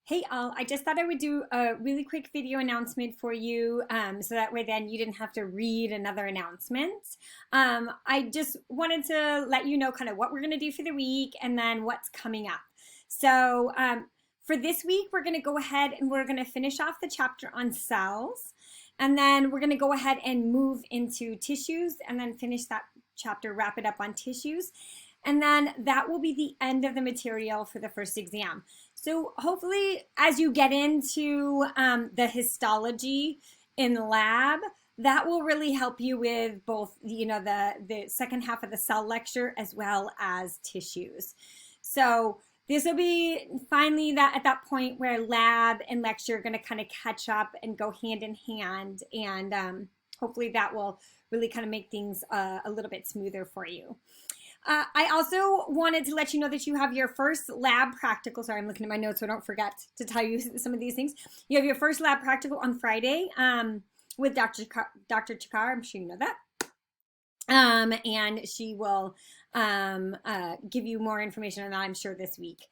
Hey all, I just thought I would do a really quick video announcement for you so that way then you didn't have to read another announcement. I just wanted to let you know kind of what we're going to do for the week and then what's coming up. So for this week, we're going to go ahead and we're going to finish off the chapter on cells. And then we're going to go ahead and move into tissues and then finish that chapter, wrap it up on tissues. And then that will be the end of the material for the first exam. So hopefully as you get into the histology in the lab, that will really help you with both, the second half of the cell lecture as well as tissues. So this will be finally that at that point where lab and lecture are going to kind of catch up and go hand in hand. And hopefully that will really kind of make things a little bit smoother for you. I also wanted to let you know that you have your first lab practical. Sorry, I'm looking at my notes so I don't forget to tell you some of these things. You have your first lab practical on Friday with Dr. Chakar. I'm sure you know that. And she will give you more information on that, I'm sure, this week.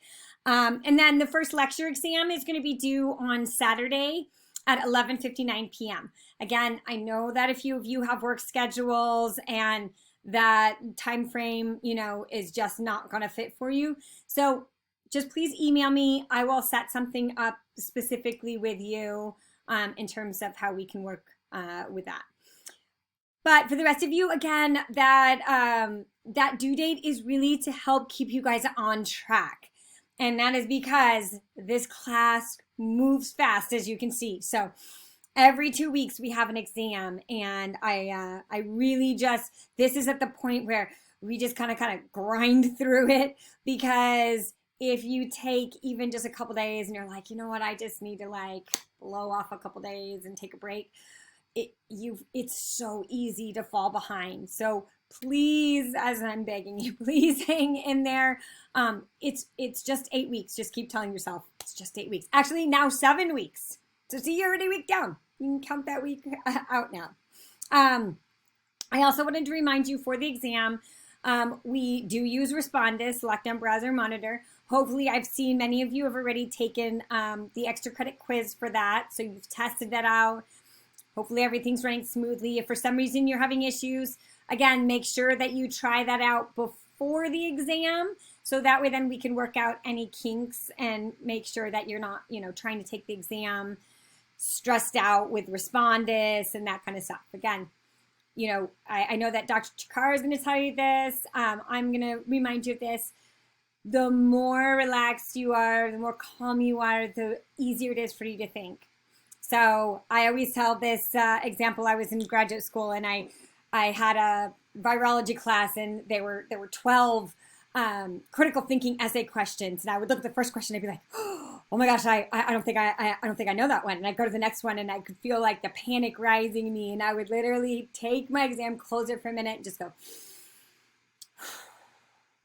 And then the first lecture exam is going to be due on Saturday at 11:59 p.m. Again, I know that a few of you have work schedules and that time frame, is just not going to fit for you. So just please email me. I will set something up specifically with you in terms of how we can work with that. But for the rest of you, again, that due date is really to help keep you guys on track. And that is because this class moves fast, as you can see. So every 2 weeks we have an exam, and I really this is at the point where we just kind of grind through it, because if you take even just a couple days and you're like, you know what, I just need to blow off a couple days and take a break, it's so easy to fall behind. So please, as I'm begging you, please hang in there. It's just 8 weeks. Just keep telling yourself it's just 8 weeks. Actually, now 7 weeks. So see, you're already a week down. You can count that week out now. I also wanted to remind you for the exam, we do use Respondus, Lockdown Browser Monitor. Hopefully, I've seen many of you have already taken the extra credit quiz for that. So you've tested that out. Hopefully, everything's running smoothly. If for some reason you're having issues, again, make sure that you try that out before the exam. So that way, then we can work out any kinks and make sure that you're not, trying to take the exam stressed out with Respondus and that kind of stuff. Again, I know that Dr. Chakar is going to tell you this. I'm going to remind you of this. The more relaxed you are, the more calm you are, the easier it is for you to think. So I always tell this example. I was in graduate school and I had a virology class, and there were 12 critical thinking essay questions, and I would look at the first question and I'd be like, oh my gosh, I don't think I know that one. And I'd go to the next one and I could feel like the panic rising in me, and I would literally take my exam, close it for a minute, and just go,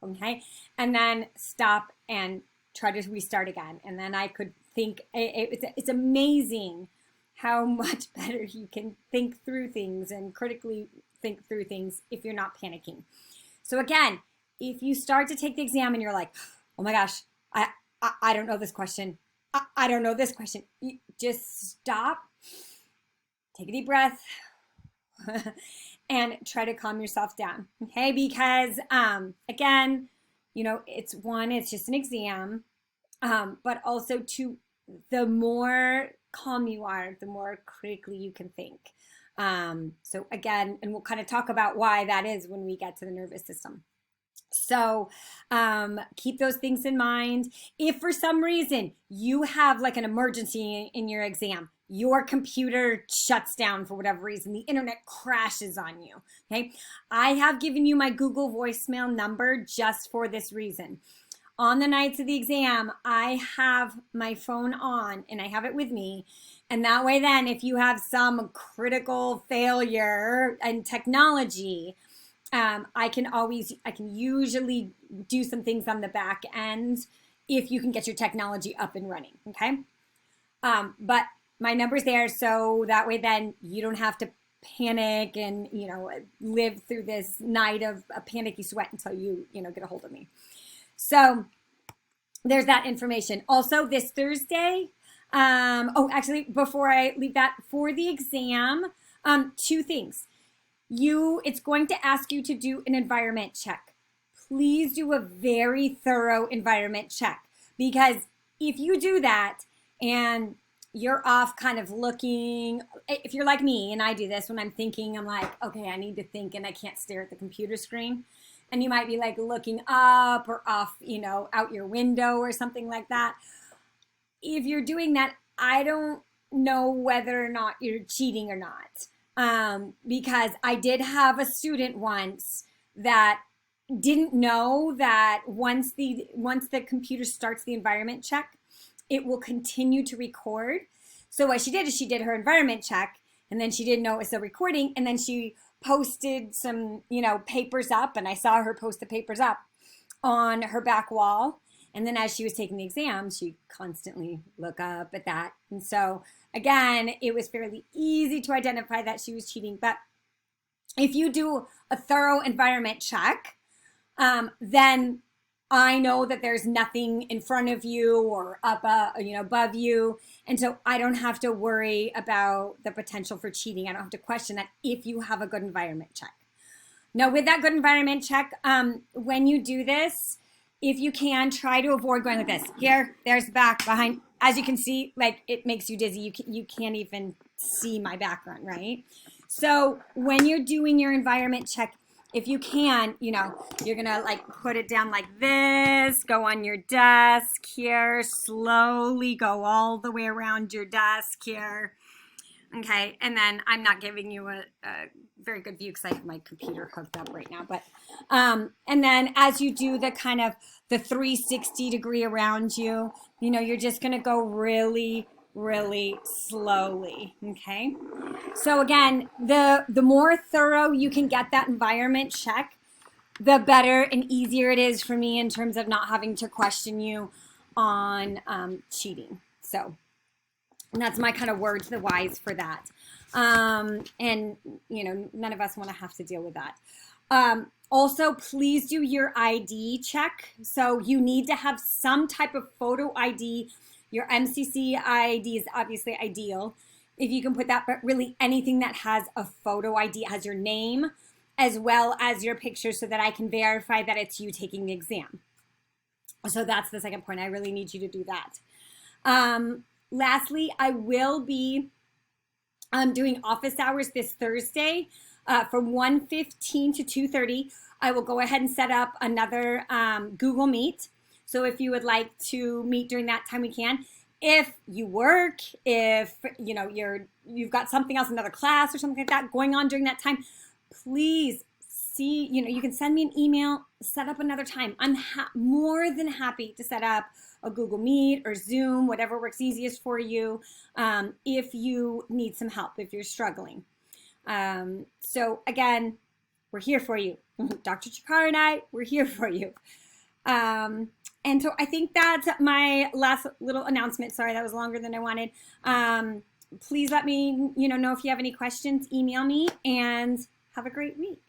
okay, and then stop and try to restart again. And then I could think. It's amazing how much better you can think through things and critically think through things if you're not panicking. So again, if you start to take the exam and you're like, oh my gosh, I don't know this question. I don't know this question. You just stop, take a deep breath, and try to calm yourself down, okay? Because again, it's just an exam, but also the more calm you are, the more critically you can think. So again, and we'll kind of talk about why that is when we get to the nervous system. So keep those things in mind. If for some reason you have an emergency in your exam, your computer shuts down for whatever reason, the internet crashes on you, okay? I have given you my Google voicemail number just for this reason. On the nights of the exam, I have my phone on and I have it with me. And that way then, if you have some critical failure in technology, I can usually do some things on the back end if you can get your technology up and running, okay? But my number's there, so that way then you don't have to panic and, live through this night of a panicky sweat until you, get a hold of me. So there's that information. Also, this Thursday, oh, actually, before I leave that, for the exam, two things. It's going to ask you to do an environment check. Please do a very thorough environment check, because if you do that and you're off kind of looking, if you're like me and I do this when I'm thinking, I'm like, okay, I need to think and I can't stare at the computer screen. And you might be like looking up or off, out your window or something like that. If you're doing that, I don't know whether or not you're cheating or not. Because I did have a student once that didn't know that once the computer starts the environment check, it will continue to record. So what she did is she did her environment check, and then she didn't know it was still recording, and then she posted some, papers up, and I saw her post the papers up on her back wall. And then as she was taking the exam, she constantly look up at that. And so again, it was fairly easy to identify that she was cheating. But if you do a thorough environment check, then I know that there's nothing in front of you or up, above you. And so I don't have to worry about the potential for cheating. I don't have to question that if you have a good environment check. Now, with that good environment check, when you do this, if you can, try to avoid going like this. Here, there's the back, behind. As you can see, like, it makes you dizzy. You can't even see my background, right? So when you're doing your environment check, if you can, you're gonna like put it down like this, go on your desk here, slowly go all the way around your desk here. Okay, and then I'm not giving you a very good view because I have my computer hooked up right now. But and then as you do the kind of the 360 degree around you, you're just gonna go really, really slowly. Okay. So again, the more thorough you can get that environment check, the better and easier it is for me in terms of not having to question you on cheating. So. And that's my kind of word to the wise for that. And, none of us want to have to deal with that. Also, please do your ID check. So you need to have some type of photo ID. Your MCC ID is obviously ideal if you can put that, but really anything that has a photo ID, has your name as well as your picture, so that I can verify that it's you taking the exam. So that's the second point. I really need you to do that. Lastly, I will be doing office hours this Thursday from 1:15 to 2:30. I will go ahead and set up another Google Meet. So if you would like to meet during that time, we can. If you work, if you've got something else, another class or something like that going on during that time, please see, you can send me an email, set up another time. I'm more than happy to set up a Google Meet or Zoom, whatever works easiest for you, if you need some help, if you're struggling. So again, we're here for you. Dr. Chikara and I, we're here for you. And so I think that's my last little announcement. Sorry, that was longer than I wanted. Please let me know if you have any questions, email me, and have a great week.